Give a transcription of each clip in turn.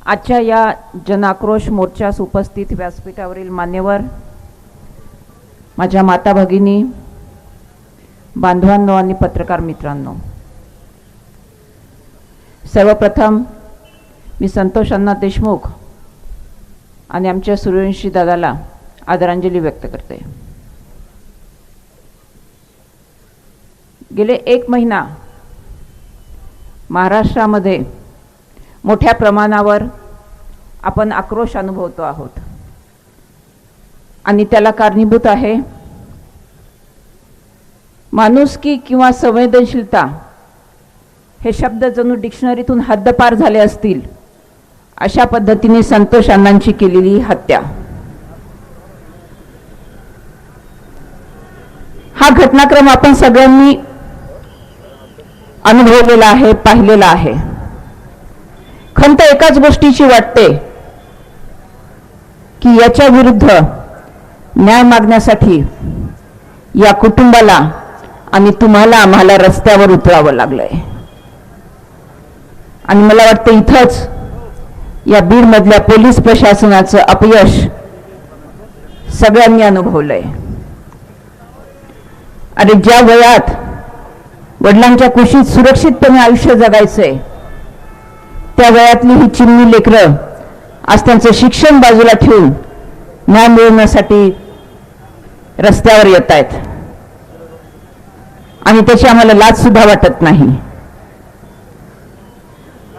आजच्या या जनाक्रोश मोर्चास उपस्थित व्यासपीठावरील मान्यवर, माझ्या माता भगिनी, बांधवांनो आणि पत्रकार मित्रांनो, सर्वप्रथम मी संतोष अण्णा देशमुख आणि आमच्या सूर्यवंशी दादाला आदरांजली व्यक्त करते. गेले 1 महिना महाराष्ट्रामध्ये मोठ्या प्रमाणावर आपण आक्रोश अनुभवतो आहोत आणि त्याला कारणीभूत आहे माणुसकी किंवा संवेदनशीलता हे शब्द जणू डिक्शनरीतून हद्दपार झाले असतील अशा पद्धतीने संतोष अण्णांची केलेली हत्या. हा घटनाक्रम आपण सगळ्यांनी अनुभवलेला आहे, पाहिलेला आहे. खंत एकाच गोष्टीची वाटते की याच्या विरुद्ध न्याय मागण्यासाठी या कुटुंबाला आणि तुम्हाला आम्हाला रस्त्यावर उतरावं लागलंय. आणि मला वाटतं इथंच या बीड मधल्या पोलीस प्रशासनाचं अपयश सगळ्यांनी अनुभवलंय. अरे ज्या वयात वडिलांच्या कुशीत सुरक्षितपणे आयुष्य जगायचंय त्या वयातली ही चिमणी लेकरं आज त्यांचं शिक्षण बाजूला ठेवून न्याय मिळवण्यासाठी रस्त्यावर येत आहेत आणि त्याची आम्हाला लाज सुद्धा वाटत नाही.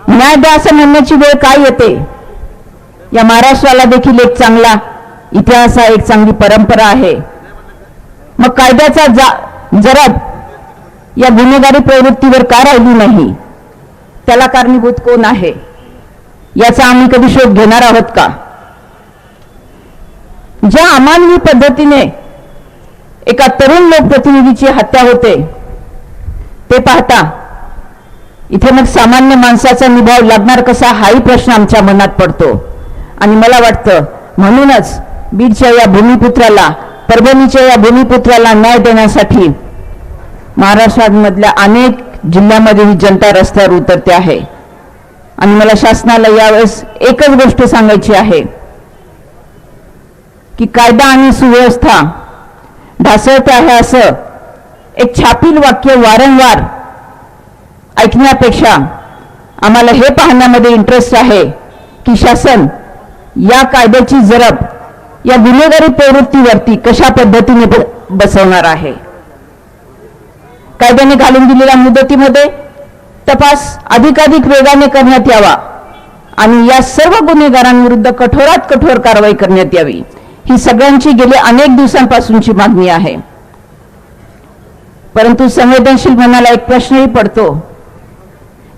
न्याय द्या असं म्हणण्याची वेळ काय येते? या महाराष्ट्राला देखील एक चांगला इतिहास आहे, एक चांगली परंपरा आहे. मग कायद्याचा जरब या गुन्हेगारी प्रवृत्तीवर का राहिली नाही? त्याला कारणीभूत कोण आहे याचा आम्ही कधी शोध घेणार आहोत का? ज्या अमानवी पद्धतीने एका तरुण लोकप्रतिनिधीची हत्या होते ते पाहता इथे मग सामान्य माणसाचा निभाव लागणार कसा हाही प्रश्न आमच्या मनात पडतो. आणि मला वाटतं म्हणूनच बीडच्या या भूमिपुत्राला, परभणीच्या या भूमिपुत्राला न्याय देण्यासाठी महाराष्ट्रामधल्या अनेक जिल्ह्यामध्ये ही जनता रस्त्यावर उतरते आहे. आणि मला शासनाला यावेळेस एकच गोष्ट सांगायची आहे की कायदा आणि सुव्यवस्था ढासळते आहे असं एक छापील वाक्य वारंवार ऐकण्यापेक्षा आम्हाला हे पाहण्यामध्ये इंटरेस्ट आहे की शासन या कायद्याची जरब या गुन्हेगारी प्रवृत्तीवरती कशा पद्धतीने बसवणार आहे. कायद्याने घालून दिलेल्या मुदतीमध्ये तपास अधिकाधिक वेगाने करण्यात यावा आणि या सर्व गुन्हेगारांविरुद्ध कठोरात कठोर कारवाई करण्यात यावी ही सगळ्यांची गेल्या अनेक दिवसांपासूनची मागणी आहे. परंतु संवेदनशील मनाला एक प्रश्नही पडतो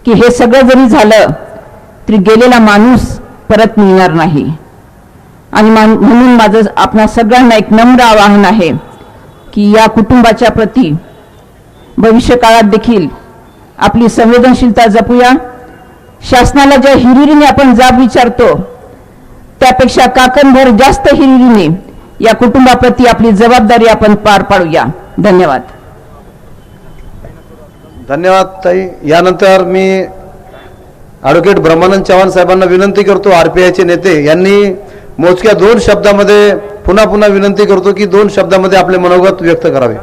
की हे सगळं जरी झालं तरी गेलेला माणूस परत मिळणार नाही. आणि म्हणून माझं आपणा सगळ्यांना एक नम्र आवाहन आहे की या कुटुंबाच्या प्रती भविष्य काळात देखील आपली संवेदनशीलता जपूया. शासनाला ज्या हिरिरीने आपण जाब विचारतो त्यापेक्षा काकणभर जास्त हिरिरीने या कुटुंबाप्रती आपली जबाबदारी आपण पार पाडूया. धन्यवाद. धन्यवाद ताई. यानंतर मी ॲडव्होकेट ब्रह्मानंद चव्हाण साहेबांना विनंती करतो, आरपीआयचे नेते, यांनी मोजक्या 2 शब्दामध्ये पुन्हा विनंती करतो की 2 शब्दामध्ये आपले मनोगत व्यक्त करावे.